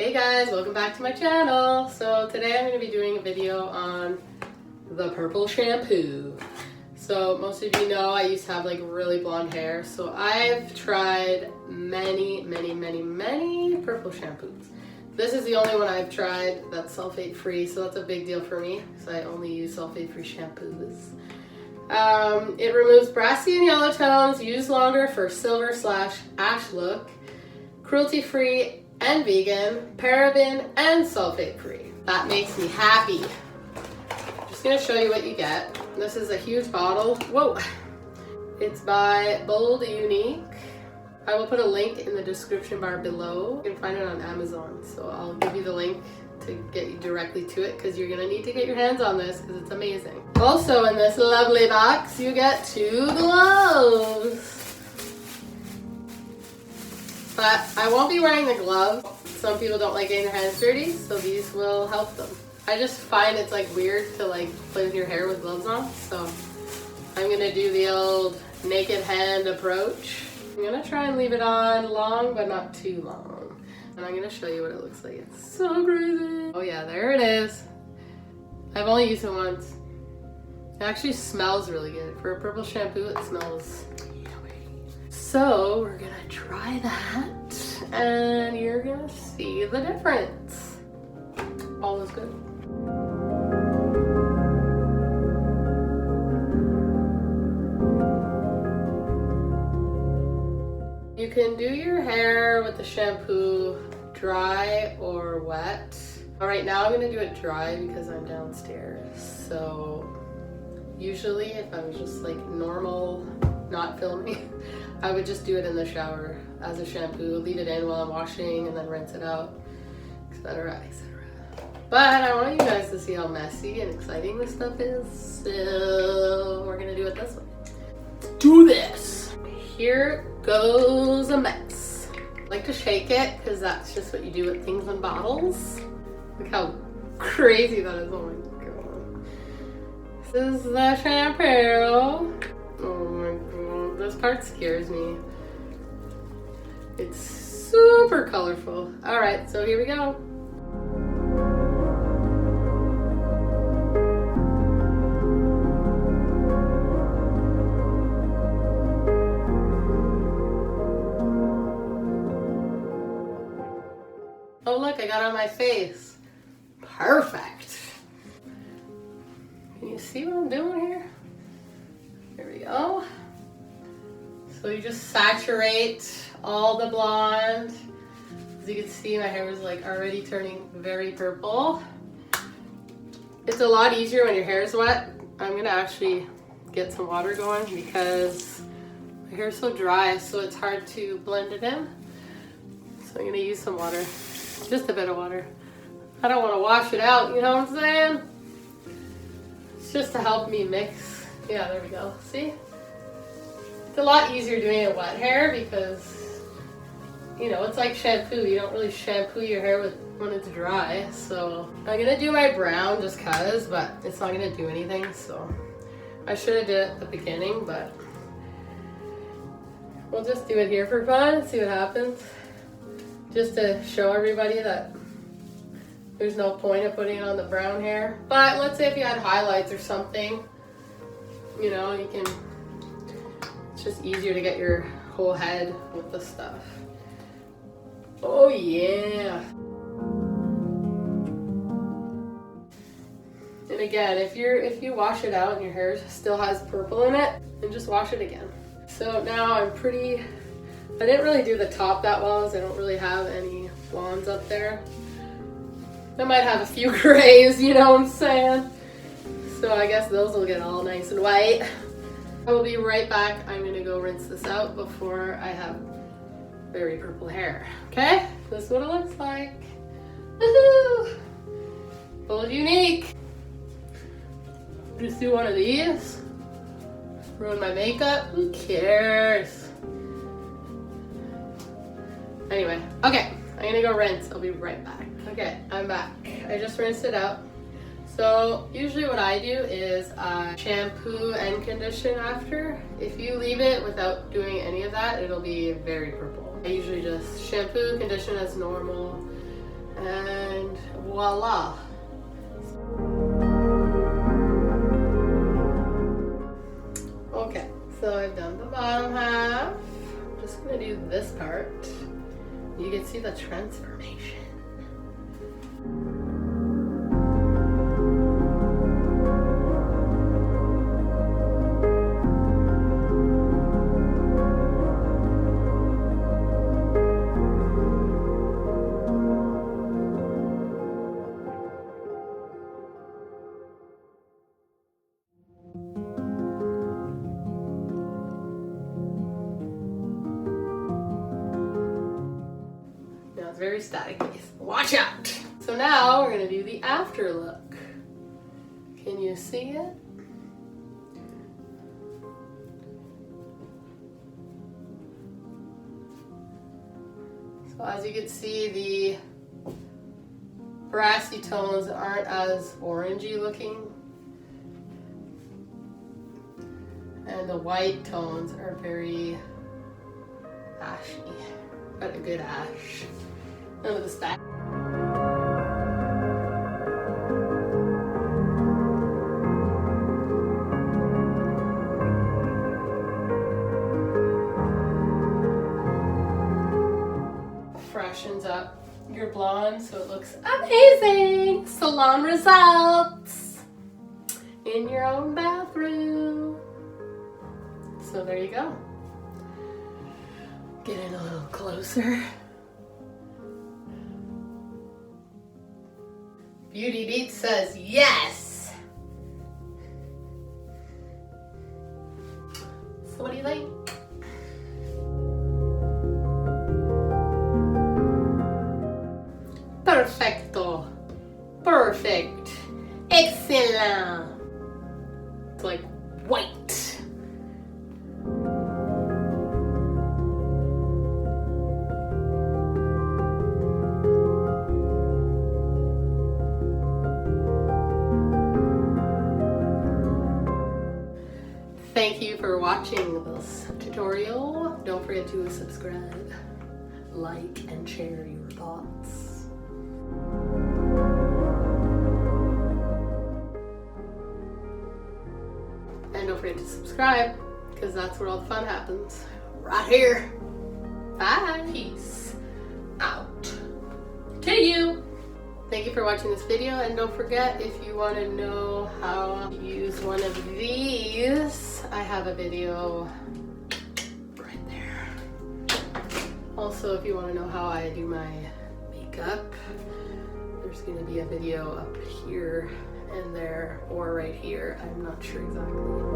Hey guys, welcome back to my channel. So today I'm going to be doing a video on the purple shampoo. So most of you know I used to have like really blonde hair, so I've tried many purple shampoos. This is the only one I've tried that's sulfate free, so that's a big deal for me, so I only use sulfate free shampoos. It removes brassy and yellow tones, used longer for silver/ash look, cruelty free and vegan, paraben and sulfate free. That makes me happy. I'm just gonna show you what you get. This is a huge bottle. Whoa! It's by BOLD UNIQ. I will put a link in the description bar below. You can find it on Amazon, so I'll give you the link to get you directly to it because you're gonna need to get your hands on this because it's amazing. Also in this lovely box, you get 2 gloves. But I won't be wearing the glove. Some people don't like getting their hands dirty, so these will help them. I just find it's like weird to like play with your hair with gloves on, so I'm gonna do the old naked hand approach. I'm gonna try and leave it on long, but not too long. And I'm gonna show you what it looks like. It's so crazy. Oh yeah, there it is. I've only used it once. It actually smells really good. For a purple shampoo, it smells yummy. So we're gonna try that, and you're gonna see the difference. All is good. You can do your hair with the shampoo dry or wet. Right now I'm gonna do it dry because I'm downstairs. So usually if I was just like normal, not filming, I would just do it in the shower as a shampoo, leave it in while I'm washing and then rinse it out, etc., etc. But I want you guys to see how messy and exciting this stuff is, so we're gonna do it this way. Do this! Here goes a mess. I like to shake it because that's just what you do with things in bottles. Look how crazy that is. Oh my god. This is the shampoo. Oh my god. This part scares me. It's super colorful. Alright, so here we go. Oh look, I got it on my face. Perfect. Can you see what I'm doing here? Here we go. So you just saturate all the blonde. As you can see, my hair is like already turning very purple. It's a lot easier when your hair is wet. I'm gonna actually get some water going because my hair is so dry, so it's hard to blend it in. So I'm gonna use some water. Just a bit of water. I don't want to wash it out, you know what I'm saying? It's just to help me mix. Yeah, there we go. See? It's a lot easier doing it wet hair because, you know, it's like shampoo. You don't really shampoo your hair when it's dry. So I'm going to do my brown just cause, but it's not going to do anything. So I should have did it at the beginning, but we'll just do it here for fun and see what happens. Just to show everybody that there's no point of putting it on the brown hair. But let's say if you had highlights or something, you know, you can, it's just easier to get your whole head with the stuff. Oh yeah. And again, if you wash it out and your hair still has purple in it, then just wash it again. So now I didn't really do the top that well as I don't really have any blondes up there. I might have a few grays, you know what I'm saying? So I guess those will get all nice and white. I will be right back. I'm gonna go rinse this out before I have very purple hair. Okay? This is what it looks like. Woohoo! BOLD UNIQ. Just do one of these. Ruin my makeup. Who cares? Anyway, okay, I'm gonna go rinse. I'll be right back. Okay, I'm back. I just rinsed it out. So usually what I do is shampoo and condition after. If you leave it without doing any of that, it'll be very purple. I usually just shampoo, condition as normal, And voila. Okay, so I've done the bottom half. I'm just gonna do this part. You can see the transformation. Very static face. Watch out! So now we're gonna do the after look. Can you see it? So as you can see, the brassy tones aren't as orangey looking. And the white tones are very ashy. Got a good ash. None of the stack. Freshens up your blonde so it looks amazing. Salon results in your own bathroom. So there you go. Get in a little closer. Beautybeats says yes. So what do you think? Perfecto. Perfect. Excellent. It's like white. Thank you for watching this tutorial. Don't forget to subscribe, like, and share your thoughts. And don't forget to subscribe, because that's where all the fun happens. Right here. Bye. Peace out to you. Thank you for watching this video, and don't forget, if you want to know how to use one of these, I have a video right there. Also, if you want to know how I do my makeup, there's going to be a video up here and there, or right here. I'm not sure exactly.